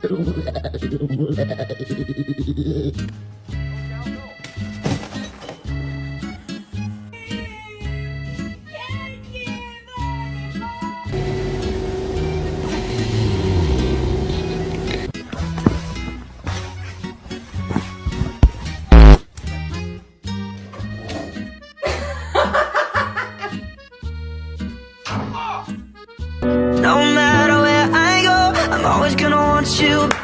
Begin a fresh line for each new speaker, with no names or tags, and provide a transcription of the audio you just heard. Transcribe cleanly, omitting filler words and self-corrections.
No matter where I go, I'm always gonna want you.